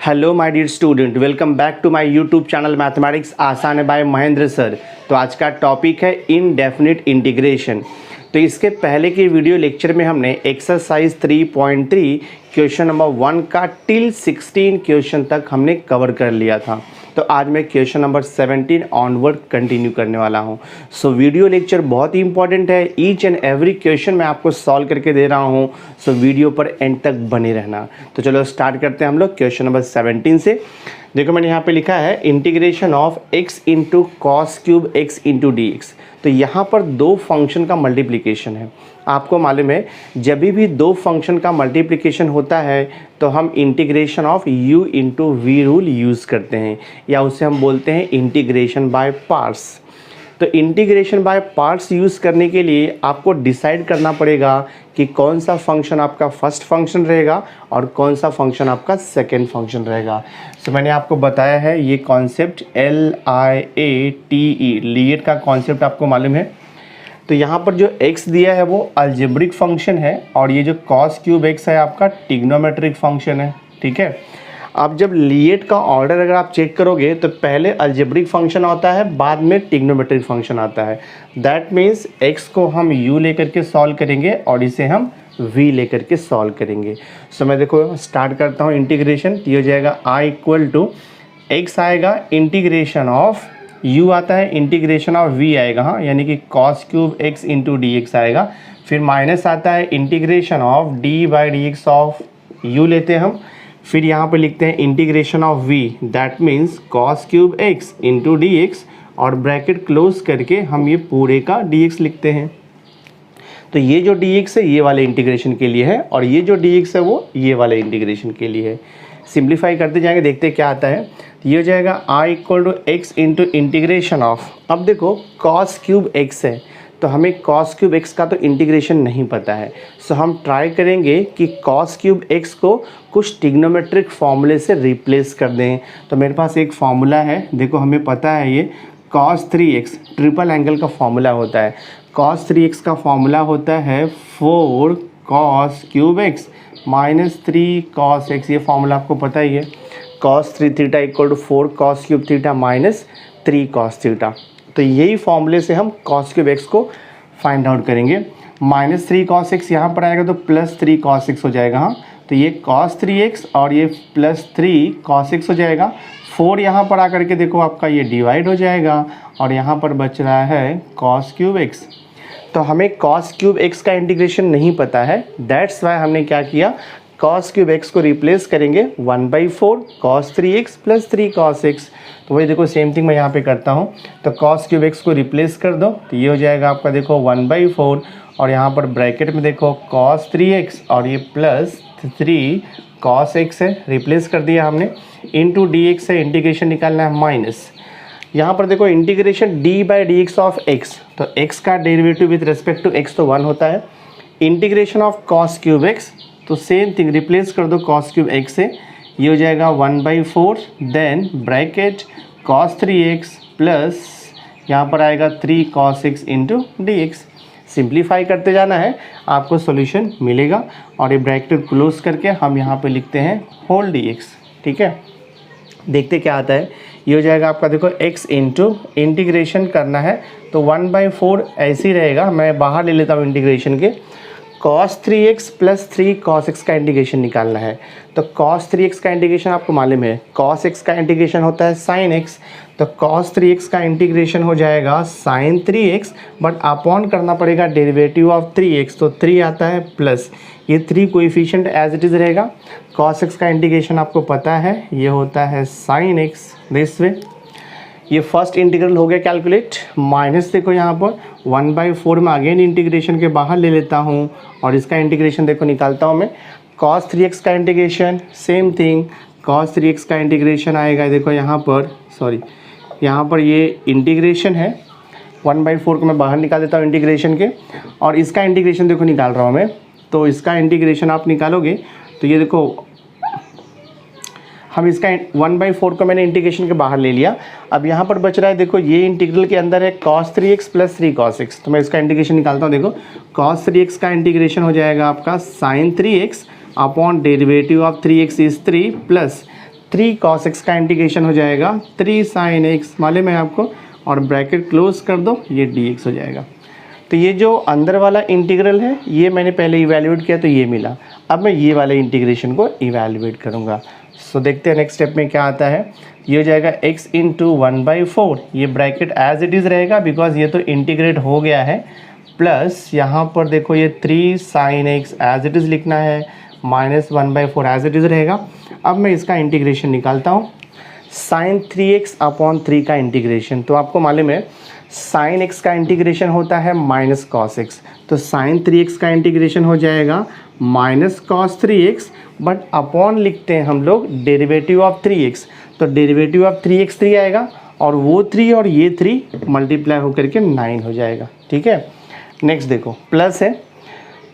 Hello my dear student, welcome back to my YouTube channel mathematics आसान है bye Mahendra sir. तो आज का टॉपिक है इनडेफिनिट इंटीग्रेशन। तो इसके पहले के वीडियो लेक्चर में हमने एक्सरसाइज 3.3 क्वेश्चन नंबर 1 का टिल 16 क्वेश्चन तक हमने कवर कर लिया था। तो आज मैं क्वेश्चन नंबर 17 ऑनवर्ड कंटिन्यू करने वाला हूं। सो वीडियो लेक्चर बहुत ही इंपॉर्टेंट है। ईच एंड एवरी क्वेश्चन मैं आपको सॉल्व करके दे रहा हूं। सो वीडियो पर एंड तक बने रहना। तो चलो स्टार्ट करते हैं हम लोग क्वेश्चन नंबर 17 से। देखो मैंने यहाँ पे लिखा है integration of x into cos cube x into d x. तो यहाँ पर दो फंक्शन का मल्टीप्लिकेशन है। आपको मालूम है जब भी दो फंक्शन का मल्टीप्लिकेशन होता है तो हम integration of u into v rule use करते हैं, या उसे हम बोलते हैं इंटीग्रेशन बाय पार्ट्स। तो इंटीग्रेशन बाय पार्ट्स यूज़ करने के लिए आपको डिसाइड करना पड़ेगा कि कौन सा फंक्शन आपका फर्स्ट फंक्शन रहेगा और कौन सा फंक्शन आपका सेकंड फंक्शन रहेगा। तो मैंने आपको बताया है ये कॉन्सेप्ट LIATE लिएट का कॉन्सेप्ट आपको मालूम है। तो यहाँ पर जो x दिया है वो अलजेब्रिक फंक्शन है और ये जो cos क्यूब x है आपका ट्रिग्नोमेट्रिक फंक्शन है। ठीक है, अब जब लिएट का ऑर्डर अगर आप चेक करोगे तो पहले अलजेब्रिक फंक्शन आता है, बाद में ट्रिग्नोमेट्रिक फंक्शन आता है। दैट मीन्स x को हम u लेकर के सॉल्व करेंगे और इसे हम v लेकर के सॉल्व करेंगे। सो मैं देखो स्टार्ट करता हूँ इंटीग्रेशन। ये हो जाएगा i इक्वल टू x आएगा इंटीग्रेशन ऑफ u आता है, इंटीग्रेशन ऑफ v आएगा, हाँ, यानी कि cos cube x into d x आएगा। फिर माइनस आता है integration of d by d x of u लेते हैं हम। फिर यहाँ पे लिखते हैं integration of v, that means cos cube x into d x, और ब्रैकेट क्लोज करके हम ये पूरे का dx लिखते हैं। तो ये जो dx है ये वाले इंटीग्रेशन के लिए है और ये जो dx है वो ये वाले इंटीग्रेशन के लिए है। सिंप्लीफाई करते जाएंगे, देखते क्या आता है। तो ये हो जाएगा i equal to x into integration of, अब देखो cos क्यूब x है तो हमें cos क्यूब x का तो इंटीग्रेशन नहीं पता है। सो हम ट्राई करेंगे कि cos क्यूब x को कुछ ट्रिग्नोमेट्रिक फॉर्मूले से रिप्लेस कर दें। तो मेरे पास एक फॉर्मूला है, देखो हमें पता है ये cos 3x ट्रिपल एंगल का फॉर्मूला होता है। cos 3x का फॉर्मूला होता है 4 cos cube x minus 3 cos x। ये फॉर्मूला आपको पता ही है। cos 3 theta equal to 4 cos cube theta minus 3 cos theta. तो यही फॉर्मूले से हम cos क्यूब x को फाइंड आउट करेंगे। माइनस 3 cos x यहाँ पर आएगा तो प्लस 3 cos x हो जाएगा, हाँ। तो ये cos 3x और ये प्लस 3 cos x हो जाएगा। 4 यहाँ पर आकर के देखो आपका ये डिवाइड हो जाएगा और यहाँ पर बच रहा है cos क्यूब x। तो हमें cos क्यूब x का इंटीग्रेशन नहीं पता है, दैट्स वाई हमने क्या किया, cos क्यूब x को रिप्लेस करेंगे 1/4 cos 3x plus 3 cos x। तो वही देखो सेम थिंग मैं यहाँ पे करता हूँ। तो cos क्यूब x को रिप्लेस कर दो तो ये हो जाएगा आपका देखो 1/4 और यहाँ पर ब्रैकेट में देखो cos 3x और ये प्लस 3 cos x है, रिप्लेस कर दिया हमने, इंटू डी एक्स है, इंटीग्रेशन निकालना है माइनस। यहाँ पर देखो integration d by d x of x, तो x का derivative with respect to x तो 1 होता है। Integration of cos cube x, तो सेम थिंग रिप्लेस कर दो cos क्यूब x से, ये हो जाएगा 1/4 then bracket cos 3x plus यहाँ पर आएगा 3 cos x into d x. Simplify करते जाना है, आपको सॉल्यूशन मिलेगा और ये ब्रैकेट क्लोज करके हम यहाँ पे लिखते हैं होल डी एक्स। ठीक है, देखते क्या आता है। ये हो जाएगा आपका देखो x इंटू इंटीग्रेशन करना है तो 1/4 ऐसे ही रहेगा, मैं बाहर ले लेता हूँ इंटीग्रेशन के। cos 3x plus 3 cos x का इंटीग्रेशन निकालना है। तो cos 3x का इंटीग्रेशन आपको मालूम है, cos x का इंटीग्रेशन होता है sin x। तो cos 3x का इंटीग्रेशन हो जाएगा sin 3x, बट अपॉन करना पड़ेगा डेरिवेटिव ऑफ 3x, तो 3 आता है प्लस ये 3 कोएफिशिएंट एज इट इज़ रहेगा। cos x का इंटीग्रेशन आपको पता है, ये होता है sin x दिस वे। ये फर्स्ट इंटीग्रल हो गया कैलकुलेट। माइनस देखो यहाँ पर 1/4 में अगेन इंटीग्रेशन के बाहर ले लेता हूँ और इसका इंटीग्रेशन देखो निकालता हूँ मैं। cos 3x का integration same thing, cos 3x का इंटीग्रेशन आएगा देखो यहाँ पर, सॉरी यहाँ पर ये इंटीग्रेशन है 1/4 को मैं बाहर निकाल देता हूँ इंटीग्रेशन के, और इसका इंटीग्रेशन देखो निकाल रहा हूँ मैं। तो इसका इंटीग्रेशन आप निकालोगे तो ये देखो हम इसका 1/4 को मैंने इंटीग्रेशन के बाहर ले लिया। अब यहाँ पर बच रहा है देखो ये इंटीग्रल के अंदर है cos 3x plus 3 cos x। तो मैं इसका इंटीग्रेशन निकालता हूँ। देखो cos 3x का इंटीग्रेशन हो जाएगा आपका sin 3x upon derivative of 3x is 3 plus 3 cos x का इंटीग्रेशन हो जाएगा 3 sin x, मालूम है आपको, और ब्रैकेट क्लोज कर दो, ये dx हो जाएगा। तो ये जो अंदर वाला इंटीग्रल है ये मैंने पहले इवैल्यूएट किया तो ये मिला। अब मैं ये वाले इंटीग्रेशन को इवैल्यूएट करूँगा। सो देखते हैं नेक्स्ट स्टेप में क्या आता है। ये हो जाएगा x इंटू 1/4, ये ब्रैकेट एज इट इज़ रहेगा बिकॉज ये तो इंटीग्रेट हो गया है, प्लस यहाँ पर देखो ये 3 sin x as it is लिखना है, माइनस 1/4 एज इट इज़ रहेगा। अब मैं इसका इंटीग्रेशन निकालता हूँ। sin 3x अपॉन 3 का इंटीग्रेशन, तो आपको मालूम है sin x का इंटीग्रेशन होता है माइनस cos x, तो sin 3x का इंटीग्रेशन हो जाएगा minus cos 3x, but upon लिखते हैं हम लोग डेरिवेटिव ऑफ 3x, तो डेरिवेटिव ऑफ 3x 3 आएगा और वो 3 और ये 3 मल्टीप्लाई होकर के 9 हो जाएगा। ठीक है, नेक्स्ट देखो प्लस है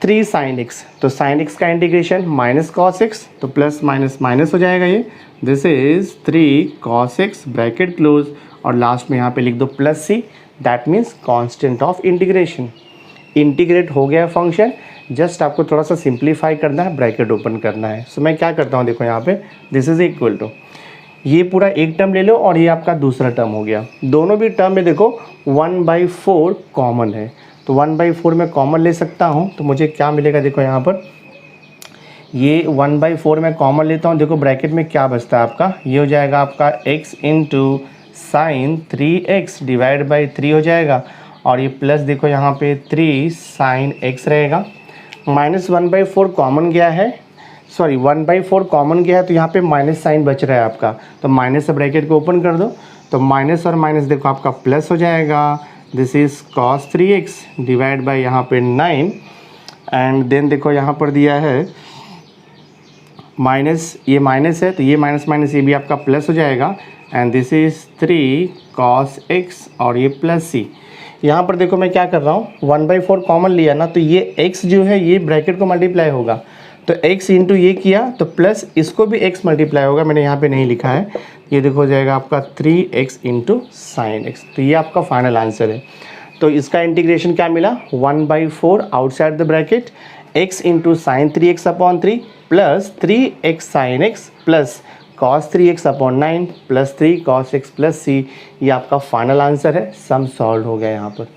3 sin x, तो sin x का इंटीग्रेशन माइनस cos x, तो प्लस माइनस माइनस हो जाएगा ये, this is 3 cos x bracket close, और लास्ट में यहाँ पे लिख दो plus c, that means constant of integration. Integrate हो गया फंक्शन, जस्ट आपको थोड़ा सा सिंप्लीफाई करना है, ब्रैकेट ओपन करना है। सो मैं क्या करता हूँ, देखो यहाँ पे दिस इज इक्वल टू, ये पूरा एक टर्म ले लो और ये आपका दूसरा टर्म हो गया। दोनों भी टर्म में देखो 1/4 कॉमन है, तो 1/4 में कॉमन ले सकता हूँ, तो मुझे क्या मिलेगा, देखो यहाँ पर ये 1/4 में कॉमन लेता हूँ, देखो ब्रैकेट में क्या बचता है आपका, ये हो जाएगा आपका x into sine 3x divide by 3 हो जाएगा, और ये प्लस देखो यहाँ पे 3 sin x रहेगा, माइनस 1/4 कॉमन गया है, सॉरी 1/4 कॉमन गया है, तो यहाँ पे माइनस साइन बच रहा है आपका, तो माइनस से ब्रैकेट को ओपन कर दो, तो माइनस और माइनस देखो आपका प्लस हो जाएगा, this is cos 3x divide by यहाँ पे 9, एंड देन देखो यहाँ पर दिया है माइनस, ये माइनस है तो ये माइनस माइनस ये भी आपका प्लस हो जाएगा, and this is 3 cos x और ये प्लस c। यहाँ पर देखो मैं क्या कर रहा हूँ, 1/4 कॉमन लिया ना, तो ये x जो है ये ब्रैकेट को मल्टीप्लाई होगा, तो x इंटू ये किया तो प्लस इसको भी x मल्टीप्लाई होगा, मैंने यहाँ पे नहीं लिखा है, ये देखो हो जाएगा आपका 3x इंटू साइन x, तो ये आपका फाइनल आंसर है। तो इसका इंटीग्रेशन क्या मिला, 1/4 outside the bracket x into sine 3x upon 3 plus 3x sine x plus cos 3x upon 9 plus 3 cos x plus c, ये आपका फाइनल आंसर है। सम सॉल्व हो गया यहाँ पर।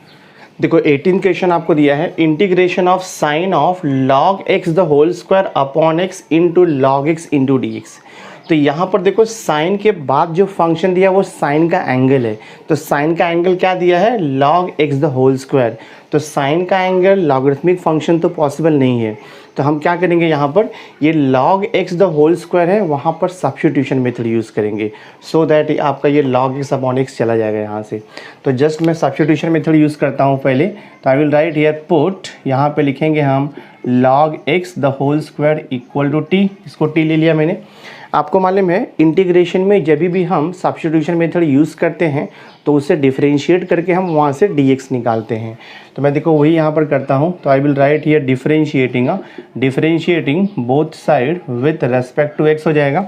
देखो 18 क्वेश्चन आपको दिया है, integration of sine of log x the whole square upon x into log x into dx। तो यहाँ पर देखो साइन के बाद जो फंक्शन दिया वो साइन का एंगल है, तो साइन का एंगल क्या दिया है, log x the whole square, तो साइन का एंगल लॉगरिथमिक फंक्शन तो पॉसिबल नहीं है, तो हम क्या करेंगे यहाँ पर, ये log x the whole square है वहाँ पर सब्स्टिट्यूशन मेथड यूज़ करेंगे, सो दैट आपका ये log x अपॉन x चला जाएगा यहाँ से। तो जस्ट मैं सब्स्टिट्यूशन मेथड यूज़ करता हूँ पहले, तो I will write here put, यहाँ पे लिखेंगे हम log x the whole square equal to t, इसको t ले लिया मैंने। आपको मालूम है इंटीग्रेशन में जब भी हम सब्स्टिट्यूशन मेथड यूज़ करते हैं तो उसे डिफरेंशिएट करके हम वहाँ से dx निकालते हैं, तो मैं देखो वही यहाँ पर करता हूँ, तो I will write here differentiating both side with respect to x हो जाएगा।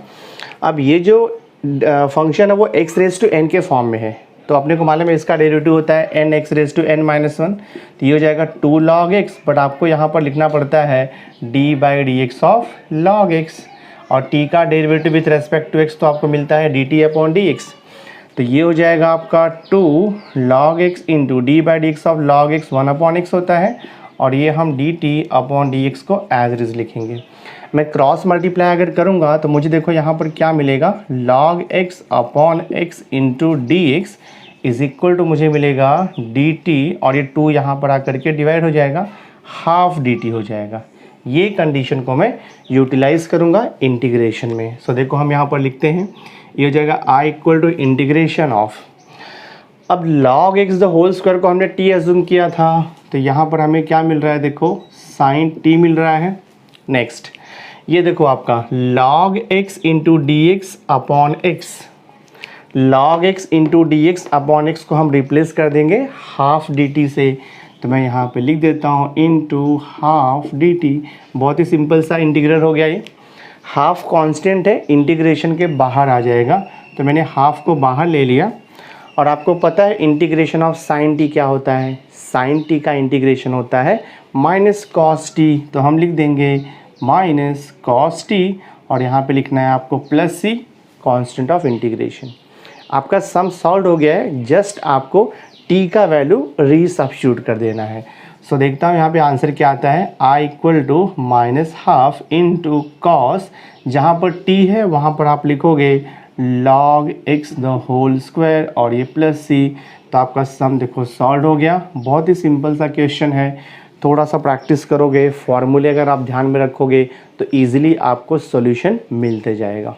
अब ये जो फंक्शन है वो x रेज टू n के फॉर्म में है, तो अपने को मालूम है इसका डेरिवेटिव होता है n(x रेज टू n-1), तो ये हो जाएगा 2 log x, बट आपको यहाँ पर लिखना पड़ता है d/dx ऑफ log x, और t का derivative with respect to x तो आपको मिलता है dt अपॉन dx, तो ये हो जाएगा आपका 2 log x into d/dx of log x 1 upon x होता है, और ये हम dt अपॉन dx को एज इट इज लिखेंगे। मैं क्रॉस मल्टीप्लाई अगर करूँगा तो मुझे देखो यहाँ पर क्या मिलेगा, log x upon x into dx is equal to मुझे मिलेगा dt, और ये 2 यहाँ पर आकर के डिवाइड हो जाएगा, हाफ dt हो जाएगा। ये कंडीशन को मैं यूटिलाइज़ करूँगा इंटीग्रेशन में। सो देखो हम यहाँ पर लिखते हैं, ये हो जाएगा i equal to integration of, अब log x the whole square को हमने t एज्यूम किया था, तो यहाँ पर हमें क्या मिल रहा है, देखो साइन t मिल रहा है। नेक्स्ट ये देखो आपका log x into dx upon x, log x into dx upon x को हम रिप्लेस कर देंगे हाफ dt से, तो मैं यहाँ पे लिख देता हूँ इंटू हाफ dt। बहुत ही सिंपल सा इंटीग्रल हो गया, ये हाफ कांस्टेंट है, इंटीग्रेशन के बाहर आ जाएगा, तो मैंने हाफ को बाहर ले लिया। और आपको पता है इंटीग्रेशन ऑफ साइन t क्या होता है, साइन t का इंटीग्रेशन होता है माइनस कॉस t, तो हम लिख देंगे माइनस कॉस t, और यहाँ पे लिखना है आपको plus c, constant of integration. आपका सम सॉल्व हो गया है, जस्ट आपको t का वैल्यू रीसब्स्टिट्यूट कर देना है। सो देखता हूँ यहाँ पे आंसर क्या आता है, i equal to -12 into cos, जहाँ पर t है वहाँ पर आप लिखोगे log x the whole square और ये प्लस c। तो आपका सम देखो सॉल्व हो गया। बहुत ही सिंपल सा क्वेश्चन है, थोड़ा सा प्रैक्टिस करोगे, फॉर्मूले अगर आप ध्यान में रखोगे तो ईजिली आपको सॉल्यूशन मिलते जाएगा।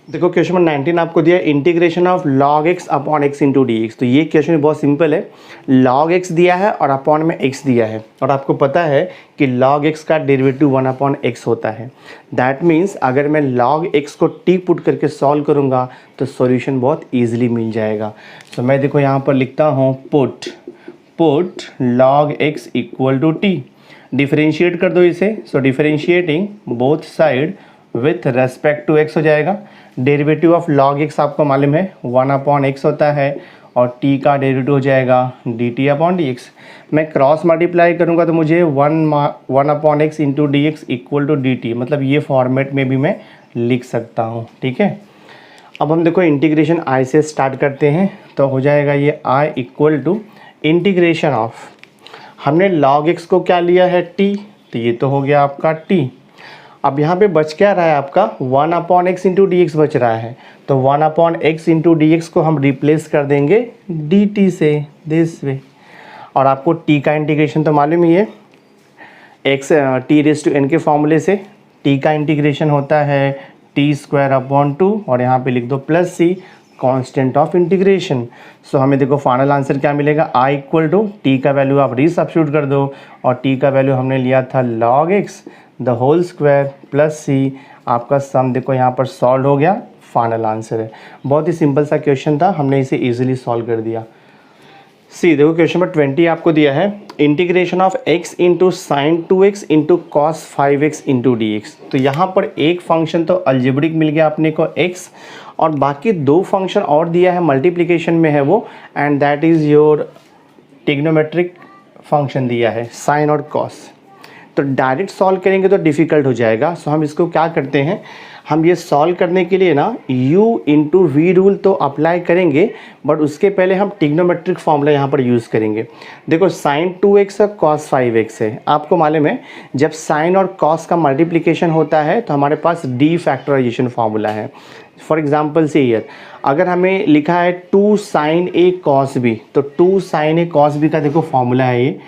देखो क्वेश्चन नंबर 19 आपको दिया integration of log x upon x into d x. तो ये क्वेश्चन बहुत सिंपल है, log x दिया है और अपॉन में x दिया है, और आपको पता है कि log x का डेरिवेटिव 1 अपॉन x होता है। दैट मीन्स अगर मैं log x को t पुट करके सॉल्व करूँगा तो सॉल्यूशन बहुत ईजिली मिल जाएगा। तो मैं देखो यहाँ पर लिखता हूँ put log x equal to t, differentiate कर दो इसे। So differentiating both side with respect to x हो जाएगा। डेरिवेटिव ऑफ log x आपको मालूम है 1 अपॉन x होता है, और t का डेरिवेटिव हो जाएगा dt अपॉन dx। मैं क्रॉस मल्टीप्लाई करूँगा तो मुझे 1 upon x into d x equal to dt, मतलब ये फॉर्मेट में भी मैं लिख सकता हूँ। ठीक है, अब हम देखो इंटीग्रेशन i से स्टार्ट करते हैं। तो हो जाएगा ये i equal to integration of, हमने log x को क्या लिया है t, तो ये तो हो गया आपका t। अब यहाँ पे बच क्या रहा है आपका 1 upon x into d x बच रहा है। तो 1 upon x into d x को हम रिप्लेस कर देंगे डी टी से, दिस वे। और आपको t का इंटीग्रेशन तो मालूम ही है, x t raise to n के फॉर्मूले से t का इंटीग्रेशन होता है टी स्क्वायर अपॉन 2, और यहाँ पे लिख दो plus c constant of integration. So हमें देखो फाइनल आंसर क्या मिलेगा, i इक्वल टू टी का वैल्यू आप रीसब्स्टिट्यूट कर दो, और t का वैल्यू हमने लिया था log x the whole square plus c। आपका सम देखो यहाँ पर सॉल्व हो गया, फाइनल आंसर है। बहुत ही सिंपल सा क्वेश्चन था, हमने इसे इजीली सॉल्व कर दिया। सी देखो क्वेश्चन नंबर 20 आपको दिया है integration of x into sign 2x into cos 5x into d x. तो यहाँ पर एक फंक्शन तो अलजेब्रिक मिल गया अपने को x, और बाकी दो फंक्शन और दिया है मल्टीप्लिकेशन में है वो, and that is your trigonometric function दिया है साइन और कॉस। तो डायरेक्ट सॉल्व करेंगे तो डिफ़िकल्ट हो जाएगा। सो हम इसको क्या करते हैं, हम ये सॉल्व करने के लिए ना u इंटू वी रूल तो अप्लाई करेंगे, बट उसके पहले हम टिग्नोमेट्रिक फॉर्मूला यहाँ पर यूज़ करेंगे। देखो साइन 2x और कॉस 5x है, आपको मालूम है जब साइन और कॉस का मल्टीप्लिकेशन होता है तो हमारे पास डी फैक्टराइजेशन फार्मूला है। फॉर एग्जाम्पल से ईयर अगर हमें लिखा है 2 साइन ए कॉस बी, तो 2 साइन ए कॉस बी का देखो फॉर्मूला है ये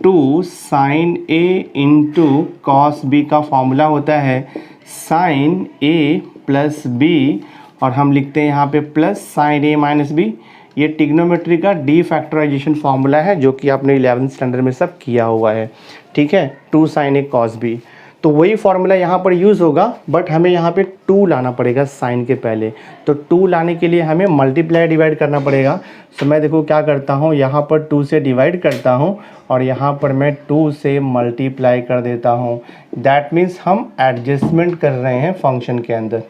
2 साइन ए इंटू कॉस बी का फॉर्मूला होता है साइन ए प्लस बी, और हम लिखते हैं यहाँ पे प्लस साइन ए माइनस बी। ये टिग्नोमेट्री का डी फैक्टराइजेशन फार्मूला है जो कि आपने 11th स्टैंडर्ड में सब किया हुआ है। ठीक है, 2 साइन ए कॉस बी, तो वही फार्मूला यहाँ पर यूज़ होगा, बट हमें यहाँ पे 2 लाना पड़ेगा साइन के पहले। तो 2 लाने के लिए हमें मल्टीप्लाई डिवाइड करना पड़ेगा। सो मैं देखो क्या करता हूँ, यहाँ पर 2 से डिवाइड करता हूँ और यहाँ पर मैं 2 से मल्टीप्लाई कर देता हूँ। दैट मीन्स हम एडजस्टमेंट कर रहे हैं फंक्शन के अंदर।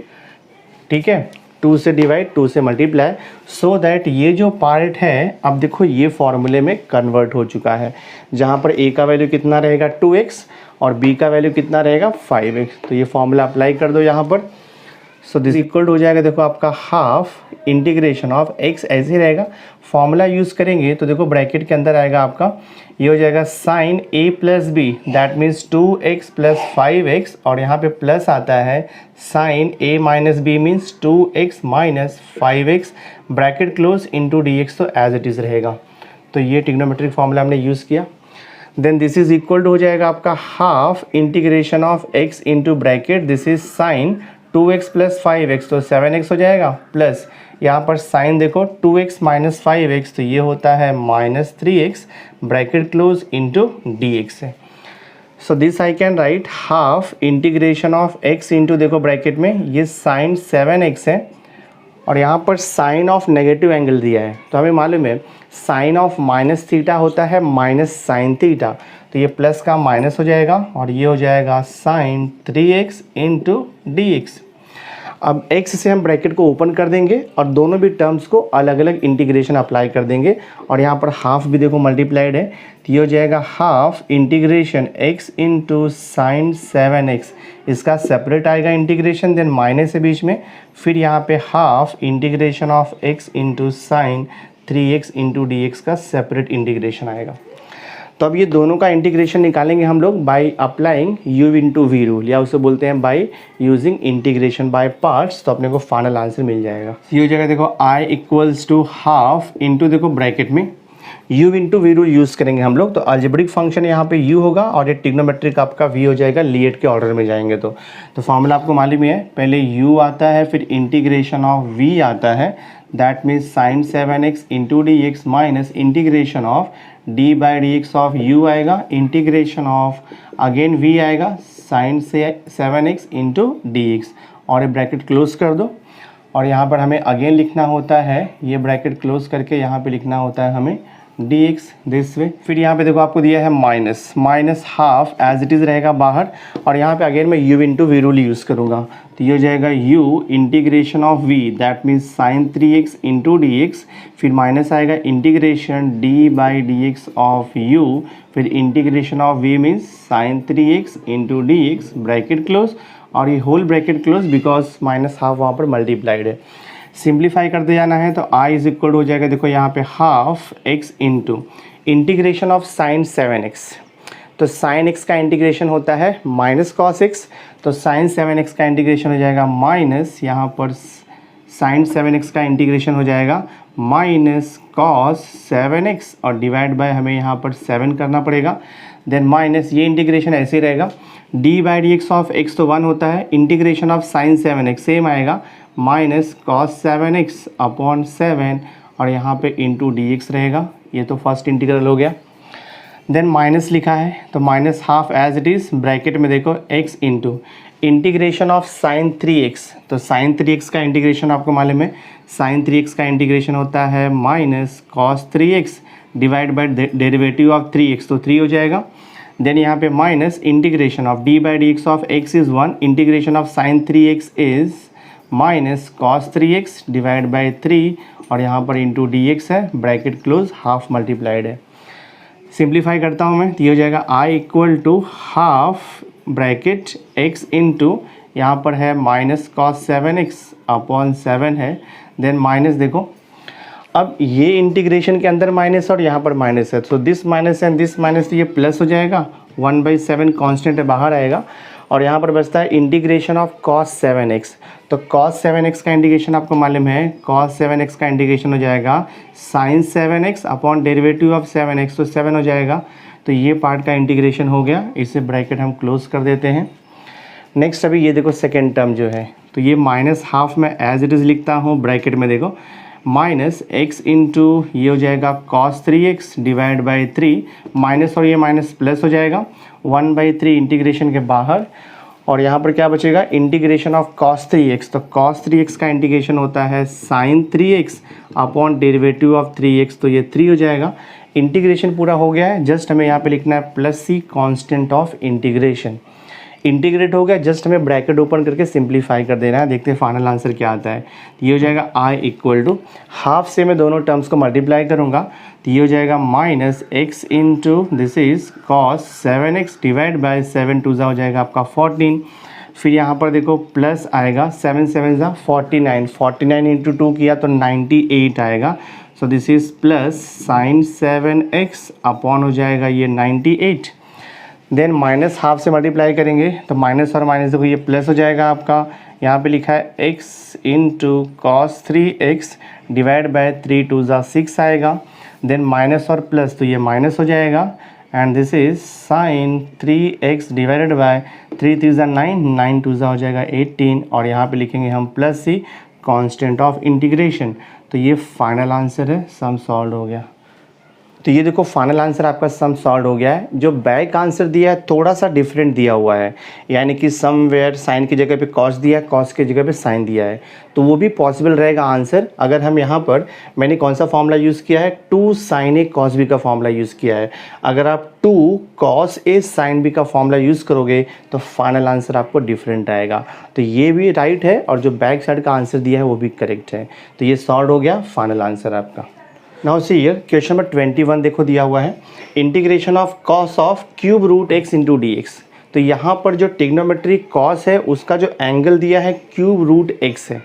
ठीक है, 2 से डिवाइड 2 से मल्टीप्लाई, सो दैट ये जो पार्ट है अब देखो ये फॉर्मूले में कन्वर्ट हो चुका है, जहाँ पर a का वैल्यू कितना रहेगा 2x और b का वैल्यू कितना रहेगा 5x। तो ये फॉर्मूला अप्लाई कर दो यहाँ पर। सो दिस इक्वल हो जाएगा देखो आपका हाफ इंटीग्रेशन ऑफ x, ऐसे रहेगा। फॉर्मूला यूज़ करेंगे तो देखो ब्रैकेट के अंदर आएगा आपका, ये हो जाएगा sine a plus b, that means 2x plus 5x, और यहाँ पे प्लस आता है sine a minus b means 2x minus 5x, bracket close into d x, तो एज इट इज़ रहेगा। तो ये टिग्नोमेट्रिक फॉर्मूला हमने यूज़ किया। Then this is equal to हो जाएगा आपका half integration of x into bracket this is sine 2x plus 5x, तो 7x हो जाएगा, प्लस यहाँ पर साइन देखो 2x माइनस 5x, तो ये होता है minus 3x, bracket close into d x है। So this I can write half integration of x into देखो ब्रैकेट में ये साइन 7x है, और यहाँ पर साइन ऑफ नेगेटिव एंगल दिया है, तो हमें मालूम है साइन ऑफ माइनस थीटा होता है माइनस साइन थीटा, तो ये प्लस का माइनस हो जाएगा और ये हो जाएगा sine 3x into d x. अब x से हम ब्रैकेट को ओपन कर देंगे और दोनों भी टर्म्स को अलग अलग इंटीग्रेशन अप्लाई कर देंगे और यहाँ पर हाफ भी देखो मल्टीप्लाइड है, तो ये हो जाएगा half integration x into sign 7x, इसका सेपरेट आएगा इंटीग्रेशन, देन माइनस है बीच में, फिर यहाँ पे half integration of x into sine 3x into dx का सेपरेट इंटीग्रेशन आएगा। तो अब ये दोनों का इंटीग्रेशन निकालेंगे हम लोग by applying u into v rule, या उसे बोलते हैं by using integration by parts, तो अपने को फाइनल आंसर मिल जाएगा। ये हो जाएगा देखो i equals to half into देखो ब्रैकेट में u into v rule use करेंगे हम लोग, तो अलजेब्रिक फंक्शन यहाँ पे u होगा और ये ट्रिग्नोमेट्रिक आपका v हो जाएगा, लिएट के ऑर्डर में जाएंगे तो फार्मूला आपको मालूम ही है, पहले u आता है फिर इंटीग्रेशन ऑफ v आता है, that means sign 7x into d x minus integration of d by d x of u आएगा, इंटीग्रेशन ऑफ अगेन v आएगा साइन से 7x इंटू डी एक्स, और ये ब्रैकेट क्लोज कर दो और यहाँ पर हमें अगेन लिखना होता है, ये ब्रैकेट क्लोज करके यहाँ पे लिखना होता है हमें dx दिस वे, फिर यहाँ पे देखो आपको दिया है minus half as it is रहेगा बाहर, और यहाँ पे अगेन मैं u into v rule use करूँगा, तो ये हो जाएगा u integration of v that means sine 3x into d x, फिर माइनस आएगा integration d by d x of u, फिर integration of v means sine 3x into d x, bracket close, और ये whole bracket close because minus half वहाँ पर multiplied है। Simplify करते जाना है तो i इज इक्वल हो जाएगा देखो यहाँ पे half x into integration of sign 7x, तो साइन x का इंटीग्रेशन होता है माइनस कॉस x, तो साइन 7x का इंटीग्रेशन हो जाएगा माइनस, यहाँ पर साइन 7x का इंटीग्रेशन हो जाएगा माइनस कॉस 7x, और डिवाइड बाय हमें यहाँ पर 7 करना पड़ेगा, देन माइनस ये इंटीग्रेशन ऐसे ही रहेगा, d by d x of x तो 1 होता है, integration of sign 7x same आएगा माइनस कॉस 7x अपॉन 7, और यहाँ पे इंटू डी एक्स रहेगा, ये तो फर्स्ट इंटीग्रल हो गया, देन माइनस लिखा है तो minus half as it is, bracket में देखो x into integration of sine 3x, तो साइन 3x का इंटीग्रेशन आपको मालूम है, साइन 3x का इंटीग्रेशन होता है minus cos 3x divide by derivative of 3x, तो 3 हो जाएगा, देन यहाँ पे minus integration of d by d x of x is 1, integration of sine 3x is minus cos 3x divide by 3, और यहाँ पर इंटू डी एक्स है, bracket close, half multiplied है। सिंप्लीफाई करता हूँ मैं, तो ये हो जाएगा i equal to half bracket x into यहाँ पर है माइनस कॉस 7x अपॉन 7 है, देन माइनस देखो अब ये इंटीग्रेशन के अंदर माइनस और यहाँ पर माइनस है, तो this minus and this minus, तो ये प्लस हो जाएगा, 1/7 कांस्टेंट है बाहर आएगा, और यहाँ पर बचता है इंटीग्रेशन ऑफ cos 7x, तो cos 7x का इंटीग्रेशन आपको मालूम है, cos 7x का इंटीग्रेशन हो जाएगा sin 7x upon derivative of 7x, तो 7 हो जाएगा, तो ये पार्ट का इंटीग्रेशन हो गया, इसे ब्रैकेट हम क्लोज कर देते हैं। नेक्स्ट अभी ये देखो सेकेंड टर्म जो है, तो ये माइनस हाफ में एज इट इज़ लिखता हूँ, ब्रैकेट में देखो माइनस x इंटू ये हो जाएगा cos 3x divide by 3, minus और ये माइनस प्लस हो जाएगा 1/3 इंटीग्रेशन के बाहर, और यहाँ पर क्या बचेगा इंटीग्रेशन ऑफ cos 3x, तो cos 3x का इंटीग्रेशन होता है sin 3x upon derivative of 3x, तो ये 3 हो जाएगा, इंटीग्रेशन पूरा हो गया है, जस्ट हमें यहाँ पे लिखना है plus c constant of integration, integrate हो गया, जस्ट हमें ब्रैकेट ओपन करके सिंप्लीफाई कर देना है, देखते हैं फाइनल आंसर क्या आता है। तो ये हो जाएगा i इक्वल टू हाफ से मैं दोनों टर्म्स को मल्टीप्लाई करूँगा, तो ये हो जाएगा minus x into this is cos 7x divide by 7 2 हो जाएगा आपका 14, फिर यहाँ पर देखो प्लस आएगा 7 7 49, 49 इंटू 2 किया तो 98 आएगा, so this is plus sign 7x upon हो जाएगा ये 98, देन माइनस हाफ से मल्टीप्लाई करेंगे तो माइनस और माइनस देखो ये प्लस हो जाएगा आपका, यहाँ पे लिखा है x into cos 3x divide bye 3 2 6 आएगा, देन माइनस और प्लस तो ये माइनस हो जाएगा, and this is sign 3x divided by 3 3 9 9 2 हो जाएगा 18, और यहाँ पे लिखेंगे हम plus c constant of integration, तो ये फाइनल आंसर है, सम सॉल्व हो गया। तो ये देखो फाइनल आंसर आपका सम सॉल्व हो गया है। जो बैक आंसर दिया है थोड़ा सा डिफरेंट दिया हुआ है, यानी कि समवेयर साइन की जगह पे कॉस दिया है, कॉस की जगह पे साइन दिया है, तो वो भी पॉसिबल रहेगा आंसर। अगर हम यहाँ पर, मैंने कौन सा फॉर्मूला यूज़ किया है, 2 sin a cos b का फॉर्मूला यूज़ किया है। अगर आप 2 cos a sin b का फॉर्मूला यूज़ करोगे तो फाइनल आंसर आपको डिफरेंट आएगा। तो ये भी राइट है और जो बैक साइड का आंसर दिया है वो भी करेक्ट है। तो ये सॉल्व हो गया फाइनल आंसर आपका। Now see here question number 21 देखो दिया हुआ है, integration of cos of cube root x into d x. तो यहाँ पर जो टिग्नोमेट्री कॉस है उसका जो एंगल दिया है क्यूब रूट एक्स है,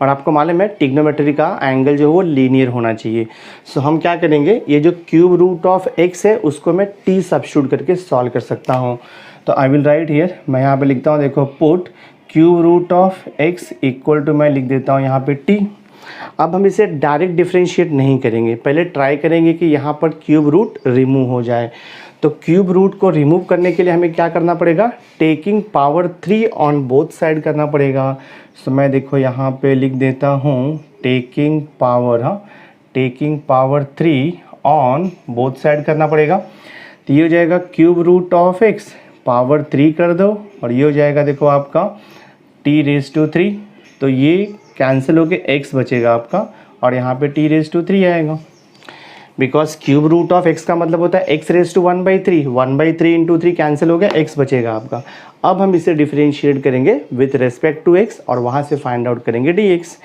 और आपको मालूम है टिग्नोमेट्री का एंगल जो है वो लीनियर होना चाहिए। सो हम क्या करेंगे, ये जो क्यूब रूट ऑफ एक्स है उसको मैं टी सब्स्टिट्यूट करके सॉल्व कर सकता हूँ। तो आई विल राइट हियर, मैं यहाँ पे लिखता हूँ, देखो put cube root of x equal to, मैं लिख देता हूँ यहाँ पे टी। अब हम इसे डायरेक्ट डिफरेंशिएट नहीं करेंगे, पहले ट्राई करेंगे कि यहाँ पर क्यूब रूट रिमूव हो जाए। तो क्यूब रूट को रिमूव करने के लिए हमें क्या करना पड़ेगा, taking power 3 on both side करना पड़ेगा। सो मैं देखो यहाँ पे लिख देता हूँ टेकिंग पावर, हाँ taking power 3 on both side करना पड़ेगा। तो ये हो जाएगा cube root of x power 3 कर दो, और ये हो जाएगा देखो आपका t⁻3। तो ये कैंसिल होके x बचेगा आपका, और यहाँ पे t⁻3 आएगा, because cube root of x का मतलब होता है x⁻1/3, 1/3 इंटू 3 कैंसिल हो गया, x बचेगा आपका। अब हम इसे डिफरेंशिएट करेंगे विथ रेस्पेक्ट टू x और वहाँ से फाइंड आउट करेंगे dx।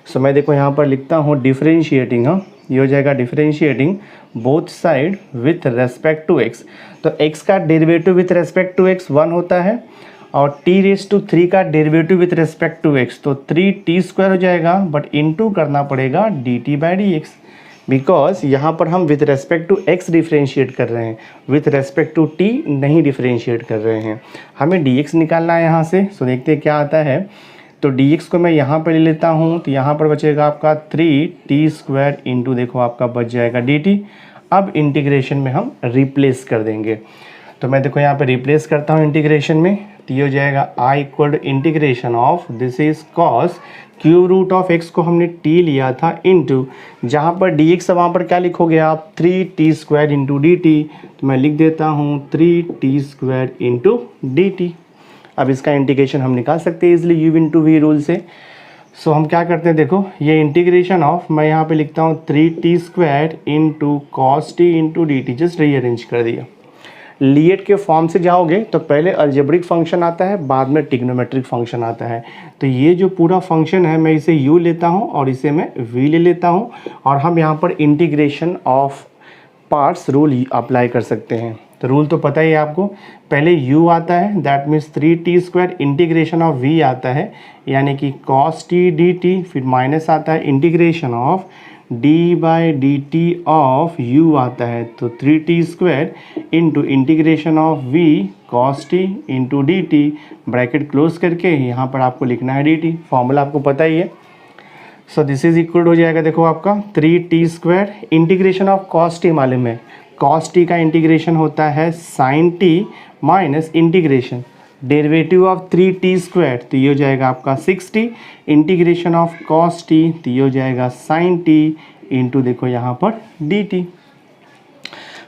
सो मैं देखो यहाँ पर लिखता हूँ डिफरेंशिएटिंग, हाँ ये हो जाएगा differentiating both side with respect to x। तो x का derivative with respect to x 1 होता है, और t⁻3 का derivative with respect to x तो 3t² हो जाएगा, बट इनटू करना पड़ेगा dt/dx, बिकॉज यहाँ पर हम with respect to x differentiate कर रहे हैं, विथ रेस्पेक्ट टू t नहीं डिफरेंशिएट कर रहे हैं। हमें dx निकालना है यहाँ से। सो देखते हैं क्या आता है। तो dx को मैं यहाँ पर ले लेता हूँ, तो यहाँ पर बचेगा आपका 3t² इंटू देखो आपका बच जाएगा dt। अब इंटीग्रेशन में हम रिप्लेस कर देंगे, तो मैं देखो यहाँ पे रिप्लेस करता हूँ इंटीग्रेशन में। तो ये हो जाएगा i equal to integration of this is cos cube root of x को हमने t लिया था इंटू, जहाँ पर dx है वहाँ पर क्या लिखोगे आप, 3t² इंटू dt। तो मैं लिख देता हूँ 3t² इंटू dt। अब इसका इंटीग्रेशन हम निकाल सकते हैं easily u into v rule से। सो हम क्या करते हैं, देखो ये इंटीग्रेशन ऑफ, मैं यहाँ पे लिखता हूँ 3t² into cos t into dt, just rearrange कर दिया। लीएट के फॉर्म से जाओगे तो पहले अलजेब्रिक फंक्शन आता है, बाद में टिग्नोमेट्रिक फंक्शन आता है। तो ये जो पूरा फंक्शन है मैं इसे u लेता हूँ और इसे मैं v ले लेता हूँ, और हम यहाँ पर integration of parts rule apply कर सकते हैं। तो रूल तो पता ही है आपको, पहले u आता है that means 3t² integration of v आता है, यानी कि cos t dt, फिर माइनस आता है integration of d/dt of u आता है, तो 3t² into integration of v cos t into dt, bracket close करके यहाँ पर आपको लिखना है dt। फॉर्मूला आपको पता ही है। सो दिस इज इक्वल हो जाएगा देखो आपका 3t² integration of cos t मालूम है, cos t का इंटीग्रेशन होता है sin t minus integration derivative of 3t², तो ये हो जाएगा आपका 6t integration of cos t, तो ये हो जाएगा sin t इंटू देखो यहाँ पर dt।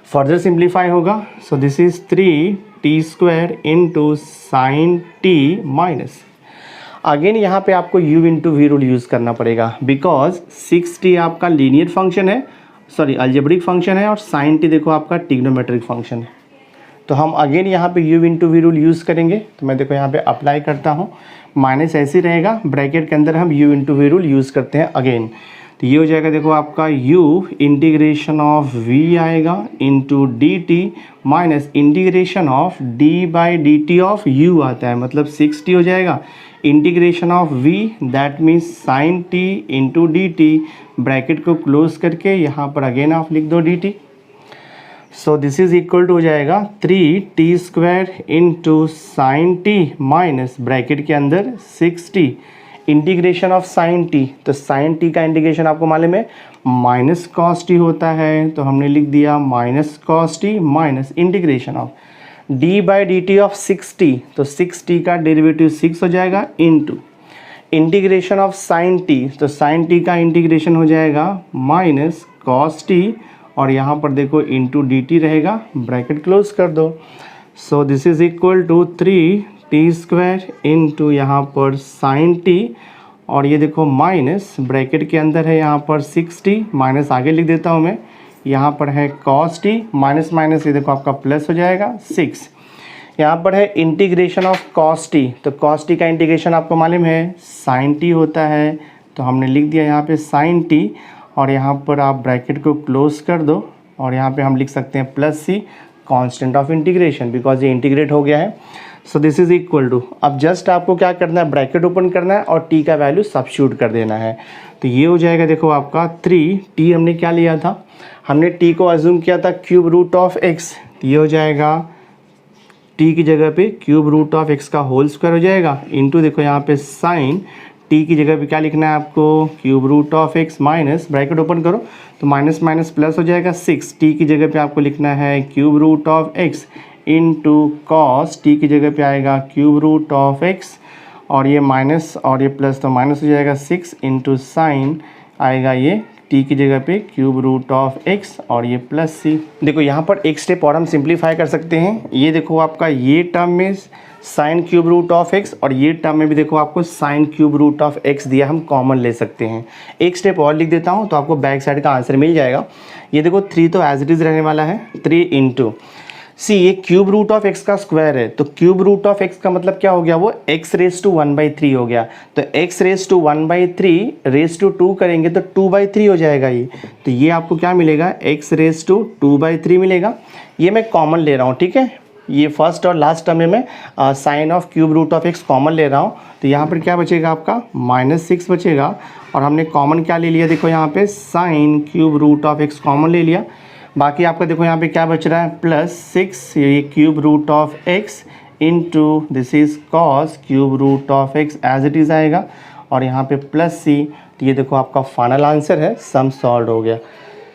फर्दर सिंप्लीफाई होगा, so this is 3t² into sin t minus, again यहाँ पे आपको u into v rule use करना पड़ेगा, बिकॉज 6t आपका लीनियर फंक्शन है, सॉरी अलजेब्रिक फंक्शन है, और sin t देखो आपका टिग्नोमेट्रिक फंक्शन है। तो हम अगेन यहाँ पे u into v rule use करेंगे। तो मैं देखो यहाँ पे अप्लाई करता हूँ, माइनस ऐसे रहेगा, ब्रैकेट के अंदर हम u into v rule use करते हैं अगेन। तो ये हो जाएगा देखो आपका u इंटीग्रेशन ऑफ v आएगा into dt minus integration of d/dt of u आता है, मतलब 6t हो जाएगा integration of v that means sin t into dt, bracket को क्लोज करके यहाँ पर अगेन आप लिख दो dt। So this is equal to हो जाएगा 3t² into sin t minus bracket के अंदर 6t integration of sin t, तो sin t का इंटीग्रेशन आपको मालूम है माइनस cos t होता है, तो हमने लिख दिया minus cos t minus integration of d/dt of 6t, तो 6t का डेरिवेटिव 6 हो जाएगा into integration of sin t, तो sin t का इंटीग्रेशन हो जाएगा माइनस cos t, और यहाँ पर देखो इंटू डी टी रहेगा, ब्रैकेट क्लोज कर दो। So this is equal to 3t² into यहाँ पर साइन टी, और ये देखो माइनस ब्रैकेट के अंदर है यहाँ पर 6t, माइनस आगे लिख देता हूँ मैं, यहाँ पर है cos t, माइनस माइनस ये देखो आपका प्लस हो जाएगा 6। यहाँ पर है इंटीग्रेशन ऑफ cos t, तो cos t का इंटीग्रेशन आपको मालूम है sin t होता है, तो हमने लिख दिया यहाँ पे sin t, और यहाँ पर आप ब्रैकेट को क्लोज कर दो, और यहाँ पे हम लिख सकते हैं plus c constant of integration, because ये इंटीग्रेट हो गया है। So this is equal to, अब जस्ट आपको क्या करना है, ब्रैकेट ओपन करना है और t का वैल्यू सब्स्टिट्यूट कर देना है। तो ये हो जाएगा देखो आपका 3t, हमने क्या लिया था, हमने t को अज्यूम किया था क्यूब रूट ऑफ x, ये हो जाएगा t की जगह पे क्यूब रूट ऑफ x का होल स्क्वायर हो जाएगा, इंटू देखो यहाँ पे साइन t की जगह पे क्या लिखना है आपको, cube root of x, minus bracket open करो तो माइनस माइनस प्लस हो जाएगा 6, t की जगह पे आपको लिखना है cube root of x into cos, t की जगह पे आएगा क्यूब रूट ऑफ x, और ये माइनस और ये प्लस तो माइनस हो जाएगा 6 इंटू साइन आएगा ये t की जगह पे क्यूब रूट ऑफ x, और ये प्लस c। देखो यहाँ पर एक स्टेप और हम सिंप्लीफाई कर सकते हैं, ये देखो आपका ये टर्म में sine cube root of x, और ये टर्म में भी देखो आपको sine cube root of x दिया, हम कॉमन ले सकते हैं। एक स्टेप और लिख देता हूँ तो आपको बैक साइड का आंसर मिल जाएगा। ये देखो 3 तो एज इट इज़ रहने वाला है, 3 इंटू सी, ये क्यूब रूट ऑफ x का स्क्वायर है, तो क्यूब रूट ऑफ x का मतलब क्या हो गया, वो x रेस टू 1/3 हो गया, तो x raise to 1/3 raise to 2 करेंगे तो 2/3 हो जाएगा ये, तो ये आपको क्या मिलेगा, x रेस टू 2/3 मिलेगा। ये मैं कॉमन ले रहा हूँ, ठीक है, ये फर्स्ट और लास्ट टर्म में मैं sine of cube root of x common ले रहा हूँ, तो यहाँ पर क्या बचेगा आपका -6 बचेगा, और हमने कॉमन क्या ले लिया, देखो यहाँ पे sine cube root of x common ले लिया, बाकी आपका देखो यहाँ पे क्या बच रहा है +6, ये cube root of x into this is cos cube root of x as it is आएगा, और यहाँ पे प्लस c, तो ये देखो आपका फाइनल आंसर है, सम सॉल्व हो गया।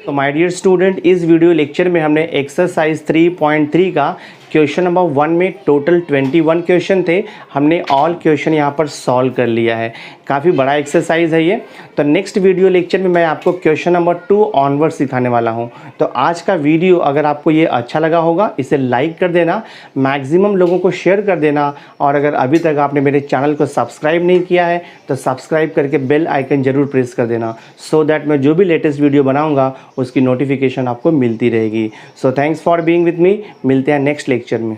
तो माय डियर स्टूडेंट, इस वीडियो लेक्चर में हमने एक्सरसाइज 3.3 का क्वेश्चन नंबर 1 में टोटल 21 क्वेश्चन थे, हमने ऑल क्वेश्चन यहाँ पर सॉल्व कर लिया है। काफ़ी बड़ा एक्सरसाइज है ये। तो नेक्स्ट वीडियो लेक्चर में मैं आपको क्वेश्चन नंबर 2 ऑनवर्ड सिखाने वाला हूँ। तो आज का वीडियो अगर आपको ये अच्छा लगा होगा, इसे लाइक कर देना, मैक्सिमम लोगों को शेयर कर देना, और अगर अभी तक आपने मेरे चैनल को सब्सक्राइब नहीं किया है तो सब्सक्राइब करके बेल आइकन ज़रूर प्रेस कर देना, सो दैट मैं जो भी लेटेस्ट वीडियो बनाऊँगा उसकी नोटिफिकेशन आपको मिलती रहेगी। So thanks for being with me, मिलते हैं नेक्स्ट लेक्चर में।